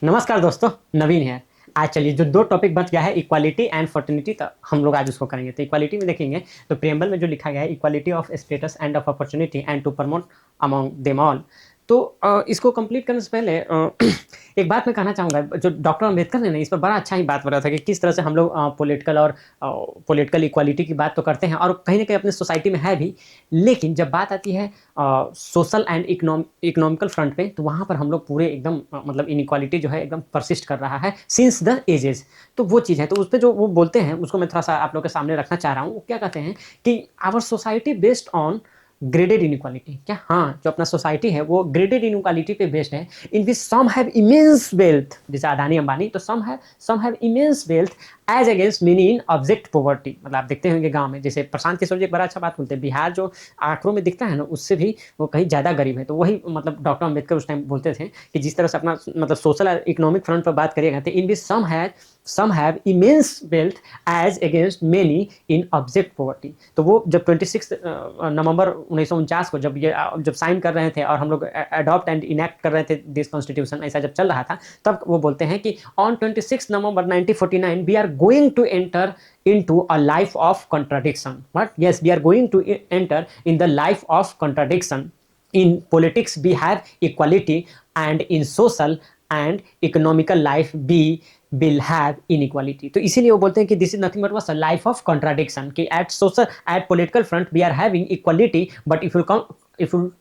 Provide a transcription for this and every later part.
नमस्कार दोस्तों, नवीन है। आज चलिए जो 2 टॉपिक बच गया है इक्वालिटी एंड फर्टिलिटी तो हम लोग आज उसको करेंगे। तो इक्वालिटी में देखेंगे तो प्रिएम्बल में जो लिखा गया है equality of status and of opportunity and to promote among them all. तो इसको कंप्लीट करने से पहले एक बात मैं कहना चाहूँगा। जो डॉक्टर अम्बेडकर ने ना इस पर बड़ा अच्छा ही बात बताया था कि किस तरह से हम लोग पॉलिटिकल इक्वालिटी की बात तो करते हैं और कहीं न कहीं अपनी सोसाइटी में है भी। लेकिन जब बात आती है सोशल एंड इकोनॉमिकल फ्रंट पे तो वहाँ पर हम लोग पूरे एकदम मतलब इनइक्वालिटी जो है एकदम परसिस्ट कर रहा है सिंस द एजेस। तो वो चीज़ है, तो उस पे जो वो बोलते हैं उसको मैं थोड़ा-सा आप लोग के सामने रखना चाह रहा हूँ। वो क्या कहते हैं कि our society based on graded inequality. क्या हाँ, जो अपना सोसाइटी है वो ग्रेडेड इनइक्वालिटी पे बेस्ड है, in which some have immense wealth जैसे अडानी अंबानी, तो some have immense wealth as against many in abject poverty. मतलब आप देखते होंगे गांव में, जैसे प्रशांत किशोर जी एक बड़ा अच्छा बात बोलते हैं, बिहार जो आंकड़ों में दिखता है ना उससे भी वो कहीं ज़्यादा गरीब है। तो वही मतलब डॉक्टर अम्बेडकर उस टाइम बोलते थे कि जिस तरह से अपना मतलब सोशल और इकोनॉमिक फ्रंट पर बात करिएगा तो in which some have immense wealth as against many in abject poverty. तो वो जब 26 नवंबर 1949 को जब साइन कर रहे थे और हम लोग अडॉप्ट एंड इनैक्ट कर रहे थे दिस कॉन्स्टिट्यूशन, ऐसा जब चल रहा था, तब वो बोलते हैं कि on 26 November 1949 we are going to enter into a life of contradiction. But yes, we are going to enter in the life of contradiction. In politics we have equality, and in social and economical life we will have inequality. तो इसीलिए वो बोलते हैं कि this is nothing but was a life of contradiction, कि at political front we are having equality, but if you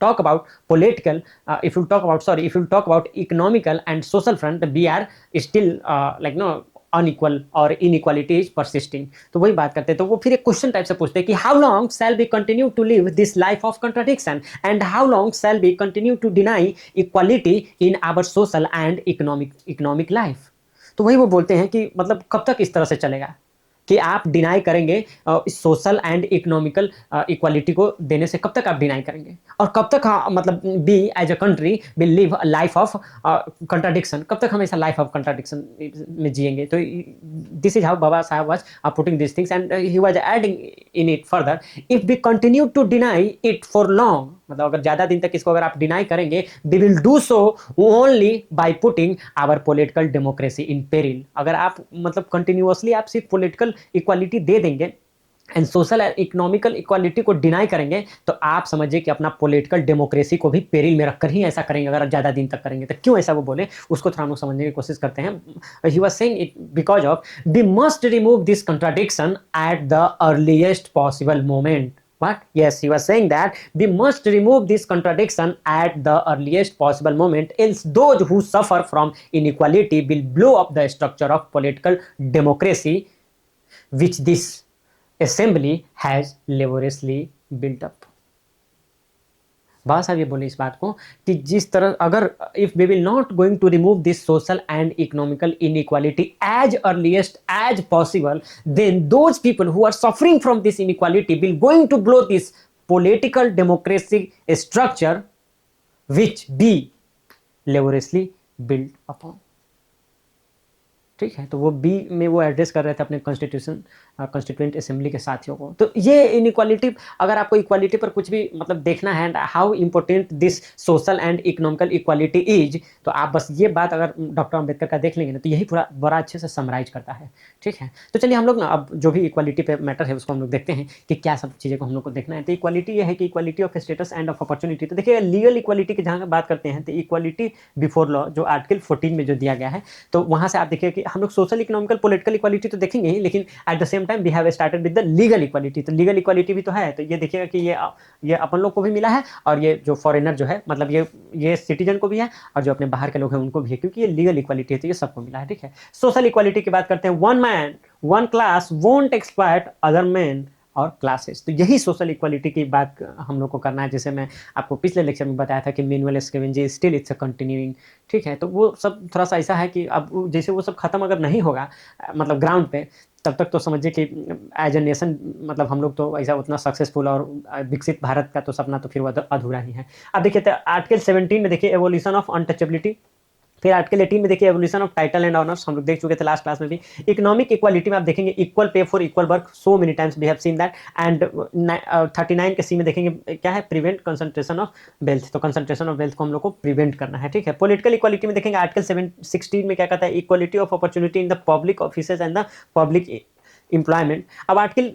talk about if you talk about economical and social front, we are still like no unequal और inequality is persisting. तो वही बात करते हैं। तो वो फिर एक क्वेश्चन टाइप से पूछते हैं कि how long shall be continue to live this life of contradiction and how long shall be continue to deny equality in our social and economic life. तो वही वो बोलते हैं कि मतलब कब तक इस तरह से चलेगा कि आप डिनाई करेंगे सोशल एंड इकोनॉमिकल इक्वालिटी को देने से, कब तक आप डिनाई करेंगे और कब तक मतलब be as a country will live life of contradiction, कब तक हम ऐसा लाइफ ऑफ कंट्राडिक्शन में जिएंगे। तो this is how Baba Saheb was putting this things and he was adding in it further, if we continue to deny it for long, मतलब अगर ज़्यादा दिन तक इसको अगर आप डिनाई करेंगे, we will do so only by putting our political democracy in peril. अगर आप मतलब कंटिन्यूअसली आप सिर्फ पॉलिटिकल इक्वालिटी दे देंगे and social and economical equality को डिनाई करेंगे, तो आप समझिए कि अपना पॉलिटिकल डेमोक्रेसी को भी पेरिल में रखकर ही ऐसा करेंगे। अगर ज़्यादा दिन तक करेंगे तो क्यों ऐसा वो बोले, उसको थोड़ा हम लोग समझने की कोशिश करते हैं। He was saying it because of we must remove this contradiction at the earliest possible moment. What? Yes, he was saying that we must remove this contradiction at the earliest possible moment, else those who suffer from inequality will blow up the structure of political democracy which this assembly has laboriously built up. बाबा साहब ये बोले इस बात को कि जिस तरह अगर if we will not going to remove this social and economical inequality as earliest as possible, then those people who are suffering from this inequality will going to blow this political democracy structure which be laboriously build upon. ठीक है, तो वो B में वो address कर रहे थे अपने कॉन्स्टिट्यूएंट असेंबली के साथियों को। तो ये इनइक्वालिटी, अगर आपको इक्वालिटी पर कुछ भी मतलब देखना है how important this social and economical equality is, तो आप बस ये बात अगर डॉक्टर अम्बेडकर का देख लेंगे ना तो यही पूरा बड़ा अच्छे से समराइज करता है। ठीक है, तो चलिए हम लोग ना अब जो भी इक्वालिटी पे मैटर है उसको हम लोग देखते हैं कि क्या सब चीज़ें को हम लोग को देखना है। तो इक्वालिटी ये है कि equality of status and of opportunity. तो देखिए लीगल इक्वालिटी की जहाँ बात करते हैं तो इक्वालिटी बिफोर लॉ जो आर्टिकल 14 में जो दिया गया है, तो वहाँ से आप देखिए कि हम लोग सोशल इकोनॉमिकल पॉलिटिकल इक्वालिटी तो देखेंगे ही, लेकिन at the same time we have started with the legal equality. तो लीगल इक्वालिटी भी तो है। तो ये देखिएगा कि ये अपन लोग को भी मिला है और ये जो फॉरेनर जो है मतलब ये सिटीजन को भी है और जो अपने बाहर के लोग हैं उनको भी है, क्योंकि ये लीगल इक्वालिटी है तो ये सबको मिला है। ठीक है, सोशल इक्वालिटी की बात करते हैं। One man one class won't exploit other man और क्लासेस। तो यही सोशल इक्वालिटी की बात हम लोग को करना है। जैसे मैं आपको पिछले लेक्चर में बताया था कि manual scavenging still it's a continuing. ठीक है, तो वो सब थोड़ा सा ऐसा है कि अब जैसे वो सब खत्म अगर नहीं होगा मतलब ग्राउंड पे, तब तक तो समझिए कि एज ए नेशन मतलब हम लोग तो ऐसा उतना सक्सेसफुल और विकसित भारत का तो सपना तो फिर वो अधूरा ही है। अब देखिए तो आर्टिकल 17 में देखिए एवोल्यूशन ऑफ अनटचेबिलिटी। फिर आर्टिकल 18 में देखिए evolution of title and honours, हम लोग देख चुके थे लास्ट क्लास में भी। इकोनॉमिक इक्वालिटी में आप देखेंगे equal pay for equal work, so many times we have seen that. And 39 के सी में देखेंगे क्या है, प्रिवेंट कंसंट्रेशन ऑफ वेल्थ, तो कंसंट्रेशन ऑफ वेल्थ को हम लोग को प्रिवेंट करना है, ठीक है। पॉलिटिकल इक्वालिटी में देखेंगे आर्टिकल 16 में क्या कहता है, equality of opportunity in the public offices and the public employment. अब आर्टिकल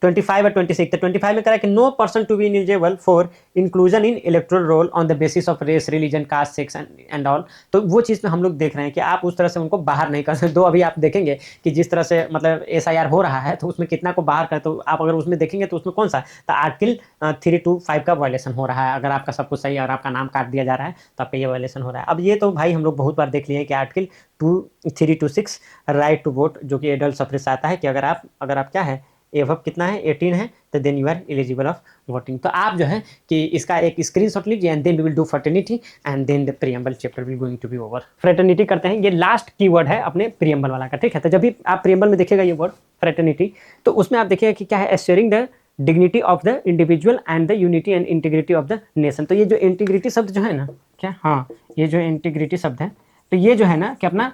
25 और 26, तो 25 में कह रहा है कि no person to be eligible for inclusion in electoral roll on the basis of race, religion, caste, sex and all. तो वो चीज़ में हम लोग देख रहे हैं कि आप उस तरह से उनको बाहर नहीं कर सकते। दो अभी आप देखेंगे कि जिस तरह से मतलब SIR हो रहा है तो उसमें कितना को बाहर कर, तो आप अगर उसमें देखेंगे तो उसमें कौन सा, तो आर्टिकल 325 का वायलेशन हो रहा है। अगर आपका सब कुछ सही है और आपका नाम काट दिया जा रहा है तो आपका ये वायलेशन हो रहा है। अब ये तो भाई हम लोग बहुत बार देख लिए कि आर्टिकल 326 राइट टू वोट, जो कि एडल्ट सफरेज से आता है कि अगर आप क्या है, एवब कितना है, 18 है, तो then you are eligible of voting. तो आप जो है कि इसका एक स्क्रीनशॉट लीजिए and then we will do fraternity and then the preamble chapter will going to be over. Fraternity करते हैं, ये लास्ट कीवर्ड है अपने प्रीएम्बल वाला का, ठीक है। तो जब भी आप प्रीएम्बल में देखिएगा ये वर्ड फ्रेटर्निटी, तो उसमें आप देखिएगा कि क्या है, assuring the dignity of the individual and the unity and integrity of the nation. तो ये जो इंटीग्रिटी शब्द जो है ना, क्या, हाँ, ये जो इंटीग्रिटी शब्द है, तो ये जो है ना कि अपना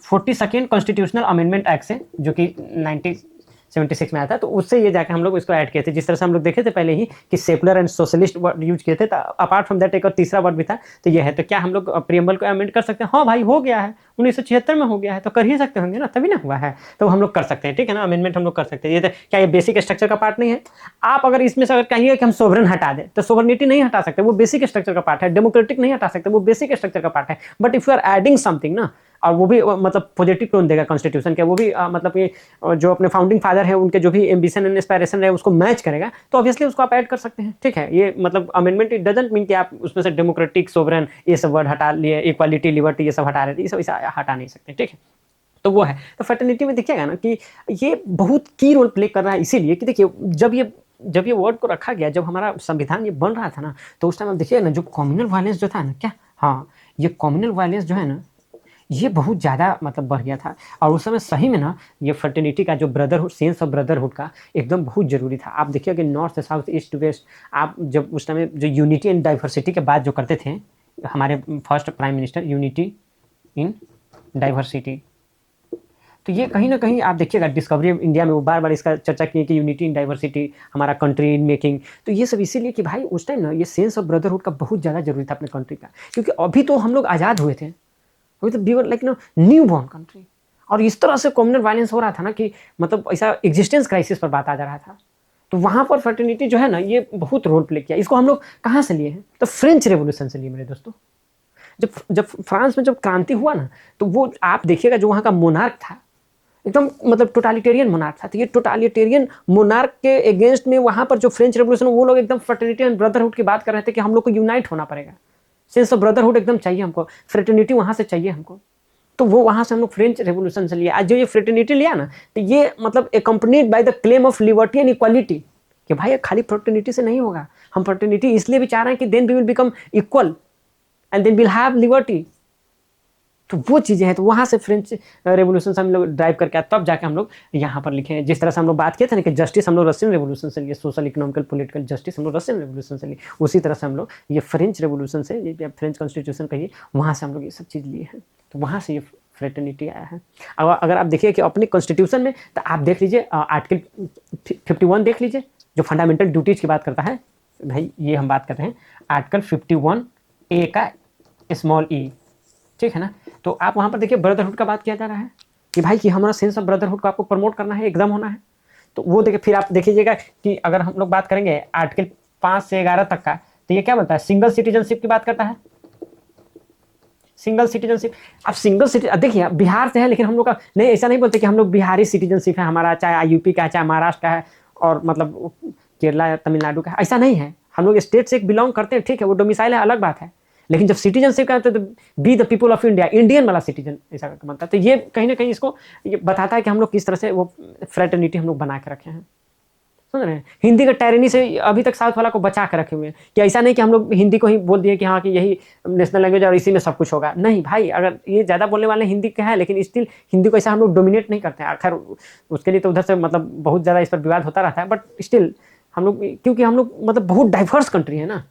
42nd कॉन्स्टिट्यूशनल अमेंडमेंट एक्ट से, जो कि 1976 में आया था, तो उससे ये जाकर हम लोग इसको ऐड किए थे। जिस तरह से हम लोग देखे थे पहले ही कि secular and socialist word use किए थे, तो अपार्ट फ्रॉम दैट एक और तीसरा वर्ड भी था, तो ये है। तो क्या हम लोग प्रीएम्बल को अमेंड कर सकते हैं? हाँ भाई, हो गया है, 1976 में हो गया है, तो कर ही सकते होंगे ना, तभी ना हुआ है, तो हम लोग कर सकते हैं, ठीक है ना। अमेंडमेंट हम लोग कर सकते हैं। ये क्या ये बेसिक स्ट्रक्चर का पार्ट नहीं है? आप अगर इसमें से अगर कहिए कि हम सोवरेन हटा दें, तो सोवरेनिटी नहीं हटा सकते, वो बेसिक स्ट्रक्चर का पार्ट है। डेमोक्रेटिक नहीं हटा सकते, वो बेसिक स्ट्रक्चर का पार्ट है। But if you are adding something ना, और वो भी मतलब पॉजिटिव टोन देगा कॉन्स्टिट्यूशन के, वो भी मतलब ये जो अपने फाउंडिंग फादर है उनके जो भी एम्बिशन एंड एस्पायरेशन है उसको मैच करेगा, तो ऑब्वियसली उसको आप ऐड कर सकते हैं, ठीक है। ये मतलब अमेंडमेंट इट डजंट मीन कि आप उसमें से डेमोक्रेटिक, सोवरेन, ये सब वर्ड हटा लिए, इक्वालिटी, लिबर्टी, ये सब हटा रहे थे, ये सब हटा नहीं सकते, ठीक है। तो वो है। तो फर्टर्निटी में देखिएगा ना कि ये बहुत की रोल प्ले कर रहा है, इसीलिए कि देखिए जब ये वर्ड को रखा गया, जब हमारा संविधान ये बन रहा था ना, तो उस टाइम आप देखिए ना, जो कम्युनल वायलेंस जो था ना, क्या, हाँ, ये कम्युनल वायलेंस जो है ना, ये बहुत ज़्यादा मतलब बढ़ गया था। और उस समय सही में ना ये फ्रेटर्निटी का जो ब्रदरहुड, सेंस ऑफ ब्रदरहुड का एकदम बहुत ज़रूरी था। आप देखिए कि नॉर्थ से साउथ, ईस्ट टू वेस्ट, आप जब उस टाइम जो यूनिटी एंड डाइवर्सिटी के बात जो करते थे हमारे first prime minister, unity in diversity, तो ये कहीं ना कहीं आप देखिएगा डिस्कवरी ऑफ इंडिया में वो बार बार इसका चर्चा की कि यूनिटी इन डाइवर्सिटी, हमारा कंट्री इन मेकिंग। तो ये सब इसीलिए कि भाई उस टाइम ना ये सेंस ऑफ ब्रदरहुड का बहुत ज़्यादा जरूरी था अपने कंट्री का, क्योंकि अभी तो हम लोग आज़ाद हुए थे, अभी तो we were like new born country, और इस तरह से कम्युनल वायलेंस हो रहा था ना कि मतलब ऐसा एग्जिस्टेंस क्राइसिस पर बात आ जा रहा था। तो वहाँ पर फ्रेटर्निटी जो है ना ये बहुत रोल प्ले किया। इसको हम लोग कहाँ से लिए हैं? तो फ्रेंच रेवोल्यूशन से लिए मेरे दोस्तों। जब फ्रांस में जब क्रांति हुआ ना, तो वो आप देखिएगा जो वहाँ का मोनार्क था एकदम मतलब टोटालिटेरियन मोनार्क था। तो ये टोटालिटेरियन मोनार्क के अगेंस्ट में वहाँ पर जो फ्रेंच रेवोल्यूशन, वो लोग एकदम फ्रेटर्निटी एंड ब्रदरहुड की बात कर रहे थे कि हम लोग को यूनाइट होना पड़ेगा, सेंस ऑफ ब्रदरहुड एकदम चाहिए हमको, फ्रेटर्निटी वहाँ से चाहिए हमको। तो वो वहाँ से हम लोग फ्रेंच रेवोल्यूशन से लिया। आज जो ये फ्रेटर्निटी लिया ना, तो ये मतलब accompanied by the claim of liberty and equality, कि भाई खाली फ्रेटर्निटी से नहीं होगा, हम फ्रेटर्निटी इसलिए भी चाह रहे हैं कि then we will become equal and then will have liberty. तो वो चीज़ें हैं, तो वहाँ से फ्रेंच रेवोल्यूशन से हम लोग ड्राइव करके तब जाके हम लोग यहाँ पर लिखे हैं। जिस तरह से हम लोग बात किए थे ना कि जस्टिस हम लोग रशियन रेवोल्यूशन से लिए, सोशल इकोनॉमिकल पॉलिटिकल जस्टिस हम लोग रशियन रेवोल्यूशन से लिए, उसी तरह से हम लोग ये फ्रेंच रेवोल्यूशन से, ये फ्रेंच कॉन्स्टिट्यूशन कहिए, वहाँ से हम लोग ये सब चीज़ लिए हैं। तो वहाँ से ये फ्रेटर्निटी आया है। अगर आप देखिए कि अपने कॉन्स्टिट्यूशन में, तो आप देख लीजिए आर्टिकल 51 देख लीजिए, जो फंडामेंटल ड्यूटीज़ की बात करता है। भाई ये हम बात कर रहे हैं आर्टिकल 51A का स्मॉल ई, ठीक है ना। तो आप वहाँ पर देखिए ब्रदरहुड का बात किया जा रहा है कि भाई कि हमारा सेंस ऑफ ब्रदरहुड को आपको प्रमोट करना है, एकदम होना है। तो वो देखिए, फिर आप देखिएगा कि अगर हम लोग बात करेंगे आर्टिकल 5 से 11 तक का, तो ये क्या बोलता है, सिंगल सिटीजनशिप की बात करता है। सिंगल सिटीजनशिप, अब सिंगल सिटीजन देखिए बिहार से है, लेकिन हम लोग का नहीं, ऐसा नहीं बोलते कि हम लोग बिहारी सिटीजनशिप है हमारा, चाहे यूपी का है, चाहे महाराष्ट्र का है, और मतलब केरला या तमिलनाडु का है, ऐसा नहीं है। हम लोग स्टेट से एक बिलोंग करते हैं, ठीक है, वो डोमिसाइल है, अलग बात है। लेकिन जब सिटीजनशिप का तो be the people of India, Indian वाला सिटीजन ऐसा बनता है। तो ये कहीं ना कहीं इसको ये बताता है कि हम लोग किस तरह से वो फ्रेटर्निटी हम लोग बना के रखे हैं, समझ रहे हैं। हिंदी का टायरनी से अभी तक साउथ वाला को बचा के रखे हुए हैं, कि ऐसा नहीं कि हम लोग हिंदी को ही बोल दिए कि हाँ कि यही नेशनल लैंग्वेज और इसी में सब कुछ होगा। नहीं भाई, अगर ये ज़्यादा बोलने वाले हिंदी के हैं, लेकिन स्टिल हिंदी को ऐसा हम लोग डोमिनेट नहीं करते हैं। खैर उसके लिए तो उधर से मतलब बहुत ज़्यादा इस पर विवाद होता रहता है, बट स्टिल हम लोग, क्योंकि हम लोग मतलब बहुत डाइवर्स कंट्री है ना,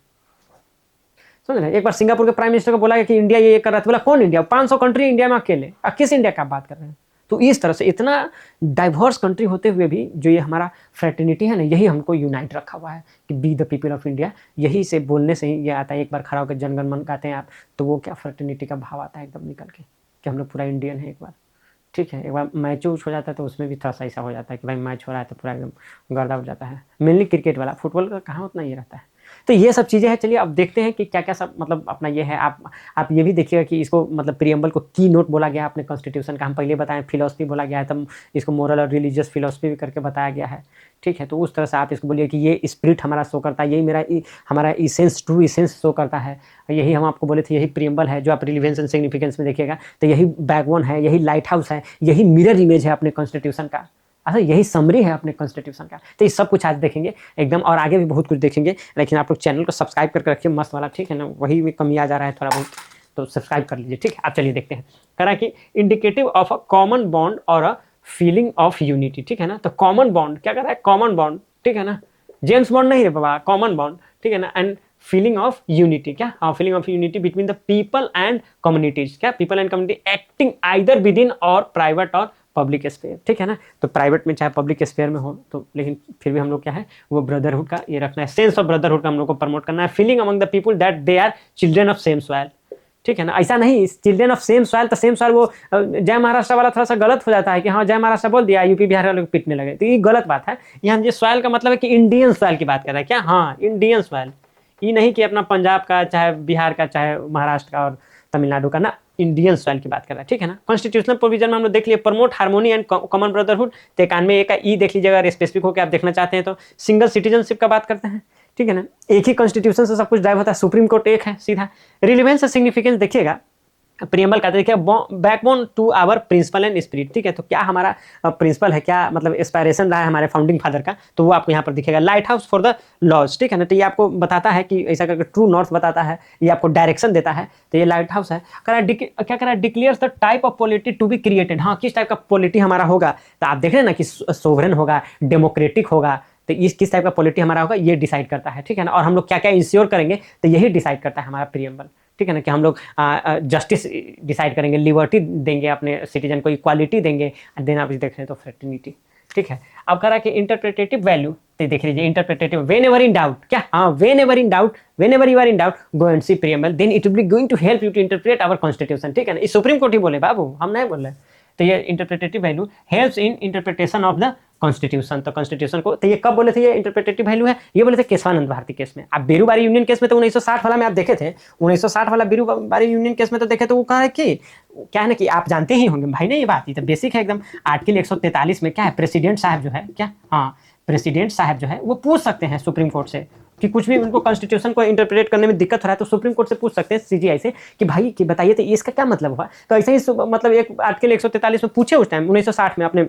समझ रहे? एक बार सिंगापुर के प्राइम मिनिस्टर को बोला कि इंडिया ये कर रहा था, बोला कौन इंडिया, 500 कंट्री इंडिया में अकेले, किस इंडिया का आप बात कर रहे हैं? तो इस तरह से इतना डाइवर्स कंट्री होते हुए भी जो ये हमारा फ्रेटर्निटी है ना, यही हमको यूनाइट रखा हुआ है कि be the people of India. यही से बोलने से ही ये आता है, एक बार खड़ा होकर जनगण मन गाते हैं आप, तो वो क्या फ्रेटर्निटी का भाव आता है एकदम निकल के कि हम लोग पूरा इंडियन है एक बार। ठीक है, एक बार मैच हो जाता है तो उसमें भी थोड़ा सा ऐसा हो जाता है कि भाई मैच हो रहा है तो पूरा एकदम गर्दा हो जाता है। मेनली क्रिकेट वाला, फुटबॉल का कहाँ उतना ये रहता है। तो ये सब चीज़ें हैं। चलिए अब देखते हैं कि क्या क्या सब मतलब अपना ये है। आप ये भी देखिएगा कि इसको मतलब प्रियम्बल को की नोट बोला गया है अपने कॉन्स्टिट्यूशन का। हम पहले बताएं फिलोसफी बोला गया है, तब इसको मोरल और रिलीजियस फिलोसफी भी करके बताया गया है। ठीक है, तो उस तरह से आप इसको बोलिए कि ये स्पिरिट हमारा शो करता है, यही हमारा इसेंस, ट्रू इसेंस शो करता है। यही हम आपको बोले थे, यही प्रियम्बल है जो आप रिलीवेंस एंड सिग्निफिकेंस में देखिएगा, तो यही बैकबोन है, यही लाइट हाउस है, यही मिरर इमेज है अपने कॉन्स्टिट्यूशन का। अच्छा, यही समरी है अपने कॉन्स्टिट्यूशन का। तो ये सब कुछ आज देखेंगे एकदम, और आगे भी बहुत कुछ देखेंगे। लेकिन आप लोग चैनल को सब्सक्राइब करके रखिए मस्त वाला, ठीक है ना, वही में कमी आ जा रहा है थोड़ा बहुत, तो सब्सक्राइब कर लीजिए। ठीक है, आप चलिए देखते हैं। कह रहा है कि indicative of a common bond और अ फीलिंग ऑफ यूनिटी। ठीक है ना, तो कॉमन बॉन्ड क्या कर रहा है, कॉमन बॉन्ड, ठीक है ना, जेम्स बॉन्ड नहीं रे बाबा, कॉमन बॉन्ड, ठीक है ना। एंड फीलिंग ऑफ यूनिटी, क्या, हाँ, feeling of unity between the people and communities, क्या, people and community acting either within और प्राइवेट और पब्लिक स्फेयर। ठीक है ना, तो प्राइवेट में चाहे पब्लिक स्फेयर में हो, तो लेकिन फिर भी हम लोग क्या है, वो ब्रदरहुड का ये रखना है, सेंस ऑफ ब्रदरहुड का हम लोग को प्रमोट करना है। Feeling among the people that they are children of same soil. ठीक है ना, ऐसा नहीं चिल्ड्रन ऑफ सेम सॉइल, तो सेम सॉइल वो जय महाराष्ट्र वाला थोड़ा सा गलत हो जाता है कि हाँ जय महाराष्ट्र बोल दिया, यूपी बिहार वाले को पिटने लगे, तो ये गलत बात है। यहाँ ये सॉइल का मतलब है कि इंडियन सॉइल की बात कर रहा है, क्या, हाँ इंडियन सॉइल, ये नहीं कि अपना पंजाब का, चाहे बिहार का, चाहे महाराष्ट्र का और तमिलनाडु का, ना, इंडियन सॉइल की बात कर रहा है। ठीक है ना, कॉन्स्टिट्यूशनल प्रोविजन में हम लोग देख लिए, promote harmony and common brotherhood, तो 91 का ई देख लीजिएगा, अगर स्पेसिफिक होकर आप देखना चाहते हैं तो। सिंगल सिटीजनशिप का बात करते हैं, ठीक है ना, एक ही कॉन्स्टिट्यूशन से सब कुछ ड्राइव होता है, सुप्रीम कोर्ट एक है सीधा। रिलेवेंस और सिग्निफिकेंस देखिएगा, प्रियम्बल का देखिए, backbone to our principle and spirit. ठीक है, तो क्या हमारा प्रिंसिपल है, क्या मतलब एस्पायरेशन रहा है हमारे फाउंडिंग फादर का, तो वो आपको यहाँ पर दिखेगा। Lighthouse for the laws, ठीक है ना, तो ये आपको बताता है कि ऐसा करके ट्रू नॉर्थ बताता है, ये आपको डायरेक्शन देता है, तो ये लाइट हाउस है। क्या करा, declares the type of polity to be created, हाँ किस टाइप का पॉलिटी हमारा होगा, तो आप देख रहे हैं ना कि सोवरेन होगा, डेमोक्रेटिक होगा, तो इस किस टाइप का पॉलिटी हमारा होगा ये डिसाइड करता है। ठीक है ना, और हम लोग क्या क्या इंश्योर करेंगे, तो यही डिसाइड करता है हमारा प्रियम्बल। ठीक है ना, कि हम लोग जस्टिस डिसाइड करेंगे, लिबर्टी देंगे अपने सिटीजन को, इक्वालिटी देंगे, देन आप देख रहे हैं तो फ्रेटर्निटी। ठीक है, अब कह रहा है कि इंटरप्रिटेटिव वैल्यू, तो देख लीजिए interpretative, whenever in doubt, क्या, हाँ whenever in doubt, whenever you are in doubt go and see preamble, then it will be going to help you to interpret our constitution. ठीक है ना, इस supreme court ही बोले बाबू, हम नहीं बोल रहे। तो ये interpretative value helps in interpretation of the constitution, तो कॉन्स्टिट्यूशन को, तो ये कब बोले थे ये इंटरप्रिटेटिव वैल्यू है, ये बोले थे केशवानंद भारती केस में। आप बेरूबारी यूनियन केस में तो 1960 वाला में आप देखे थे, 1960 वाला बेरूबारी यूनियन केस में तो देखे, तो वो कहा है कि क्या है ना कि आप जानते ही होंगे भाई, नहीं ये बात, ये तो बेसिक है एकदम। आर्टिकल 143 में क्या है, प्रेसिडेंट साहब जो है, क्या, हाँ प्रेसिडेंट साहब जो है वो पूछ सकते हैं सुप्रीम कोर्ट से कि कुछ भी उनको कॉन्स्टिट्यूशन को इंटरप्रेट करने में दिक्कत हो रहा है, तो सुप्रीम कोर्ट से पूछ सकते हैं, सीजीआई से, कि भाई कि बताइए तो इसका क्या मतलब हुआ। तो ऐसे ही मतलब एक आर्टिकल 143 में पूछे उस टाइम 1960 में अपने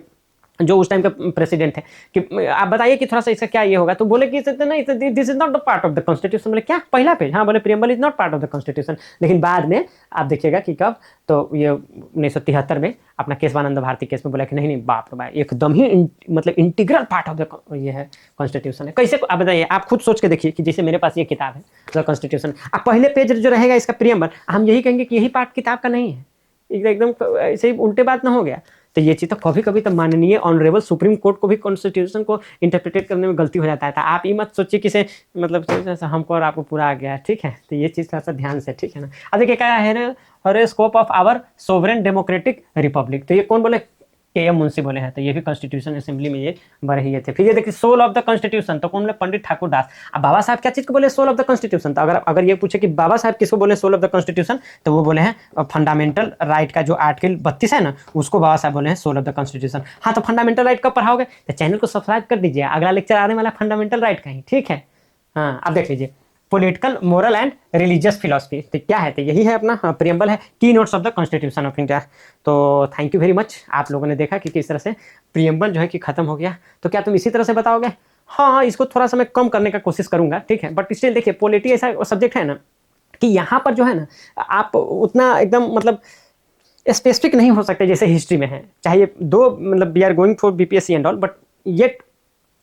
जो उस टाइम का प्रेसिडेंट थे कि आप बताइए कि थोड़ा सा इसका क्या ये होगा, तो बोले कि नहीं this is not the part of the constitution. बोले क्या, पहला पेज, हाँ बोले preamble is not part of the constitution. लेकिन बाद में आप देखिएगा कि कब, तो ये 1973 में अपना केशवानंद भारती केस में बोला कि नहीं बाप रे भाई, एकदम ही मतलब इंटीग्रल पार्ट ऑफ द ये है कॉन्स्टिट्यूशन है। कैसे, आप बताइए, आप खुद सोच के देखिए कि जैसे मेरे पास ये किताब है द कॉन्स्टिट्यूशन, आप पहले पेज जो रहेगा इसका प्रियम्बल, हम यही कहेंगे कि यही पार्ट किताब का नहीं है, एकदम ऐसे ही उल्टे बात ना हो गया। तो ये चीज़ तो कभी कभी तो माननीय ऑनरेबल सुप्रीम कोर्ट को भी कॉन्स्टिट्यूशन को इंटरप्रिटेट करने में गलती हो जाता है। तो आप ये मत सोचिए कि से मतलब हमको और आपको पूरा आ गया है। ठीक है, तो ये चीज़ थोड़ा सा ध्यान से, ठीक है ना। अब देखिए क्या है, scope of our sovereign democratic republic, तो ये कौन बोले, के.एम. मुंशी बोले हैं, तो ये भी कॉन्स्टिट्यूशन असेंबली में ये बरहिए थे। फिर ये देखिए सोल ऑफ द कॉन्स्टिट्यूशन, तो कौन बोले, पंडित ठाकुर दास। अब बाबा साहब क्या चीज को बोले, सोल ऑफ द कॉन्स्टिट्यूशन, तो अगर ये पूछे कि बाबा साहब किसको बोले सोल ऑफ द कॉन्स्टिट्यूशन, तो वो बोले हैं फंडामेंटल राइट का जो आर्टिकल 32 है ना, उसको बाबा साहब बोले हैं सोल ऑफ द कॉन्स्टिट्यूशन। हाँ, तो फंडामेंटल राइट कब पढ़ाओगे, तो चैनल को सब्सक्राइब कर दीजिए, अगला लेक्चर आने वाला फंडामेंटल राइट का ही। ठीक है, हाँ अब देख लीजिए, political, moral and religious philosophy, तो क्या है, तो यही है अपना प्रियम्बल है, की notes of the constitution of India. तो थैंक यू वेरी मच, आप लोगों ने देखा कि किस तरह से प्रियम्बल जो है कि खत्म हो गया। तो क्या तुम इसी तरह से बताओगे, हाँ इसको थोड़ा सा मैं कम करने का कोशिश करूंगा, ठीक है, बट स्टिल देखिए पॉलिटी ऐसा सब्जेक्ट है ना कि यहाँ पर जो है ना आप उतना एकदम मतलब स्पेसिफिक नहीं हो सकते जैसे हिस्ट्री में है, चाहे ये दो मतलब we are going for BPSC and all, but yet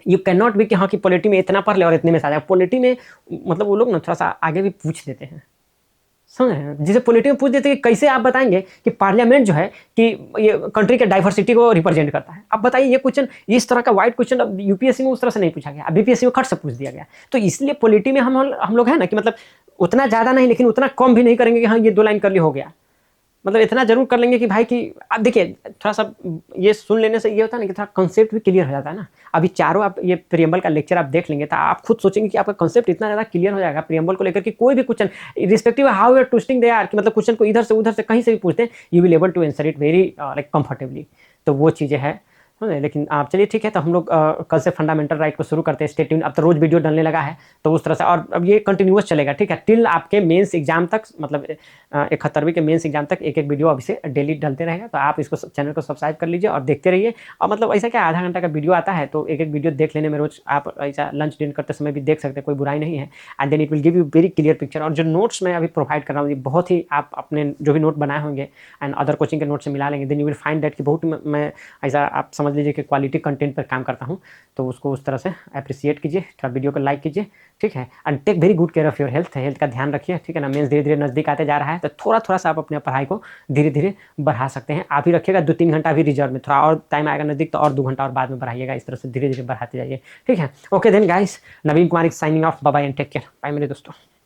you can not be कि हाँ कि पॉलिटी में इतना पढ़ ले और इतने में आ जाए। पॉलिटी में मतलब वो लोग ना थोड़ा सा आगे भी पूछ लेते हैं, समझ रहे हैं? जिसे पॉलिटी में पूछ देते कि कैसे आप बताएंगे कि पार्लियामेंट जो है कि ये कंट्री के डाइवर्सिटी को रिप्रेजेंट करता है। अब बताइए ये क्वेश्चन, इस तरह का वाइड क्वेश्चन अब यूपीएससी में उस तरह से नहीं पूछा गया, अब बीपीएससी में खट से पूछ दिया गया। तो इसलिए पॉलिटी में हम लोग है ना कि मतलब उतना ज़्यादा नहीं लेकिन उतना कम भी नहीं करेंगे कि हाँ ये 2 लाइन कर ली हो गया। मतलब इतना ज़रूर कर लेंगे कि भाई कि अब देखिए थोड़ा-सा ये सुन लेने से ये होता है ना कि थोड़ा कॉन्सेप्ट भी क्लियर हो जाता है ना। अभी चारों आप ये प्रियम्बल का लेक्चर आप देख लेंगे तो आप खुद सोचेंगे कि आपका कॉन्सेप्ट इतना ज़्यादा क्लियर हो जाएगा प्रियम्बल को लेकर कि कोई भी question irrespective how you are twisting they are कि मतलब क्वेश्चन को इधर से उधर से कहीं से भी पूछते हैं, you will able to answer it very like comfortably. तो वो चीज़ें हैं। समझे? लेकिन आप चलिए ठीक है, तो हम लोग कल से फंडामेंटल राइट को शुरू करते हैं। Stay tuned. अब तो रोज़ वीडियो डलने लगा है, तो उस तरह से और अब ये कंटिन्यूअस चलेगा, ठीक है? टिल आपके मेंस एग्ज़ाम तक, मतलब 71वीं के मेंस एग्ज़ाम तक एक-एक वीडियो अभी से डेली डलते रहेगा। तो आप इसको चैनल को सब्सक्राइब कर लीजिए और देखते रहिए। और मतलब ऐसा क्या आधा घंटा का वीडियो आता है, तो एक-एक वीडियो देख लेने में रोज़ आप ऐसा लंच डिनर करते समय भी देख सकते हैं, कोई बुराई नहीं है। And then it will give you very clear picture. और जो नोट्स मैं अभी प्रोवाइड कर रहा हूँ, ये बहुत ही आप अपने जो भी नोट बनाए होंगे एंड अदर कोचिंग के नोट से मिला लेंगे, then you will find that कि बहुत मैं ऐसा आप समझ लीजिए कि क्वालिटी कंटेंट पर काम करता हूँ। तो उसको उस तरह से एप्रिशिएट कीजिए, थोड़ा वीडियो को लाइक कीजिए, ठीक है? And take very good care of your health. Health का ध्यान रखिए, ठीक है ना? मेंस धीरे-धीरे नज़दीक आते जा रहा है, तो थोड़ा-थोड़ा सा आप अपनी पढ़ाई को धीरे-धीरे बढ़ा सकते हैं। आप ही रखिएगा 2-3 घंटा अभी रिजर्व में, थोड़ा और टाइम आएगा नज़दीक तो और 2 घंटा और बाद में बढ़ाइएगा। इस तरह से धीरे-धीरे बढ़ाते जाइए, ठीक है? Okay then guys, Naveen Kumar is signing off. Bye bye and take care. Bye मेरे दोस्तों।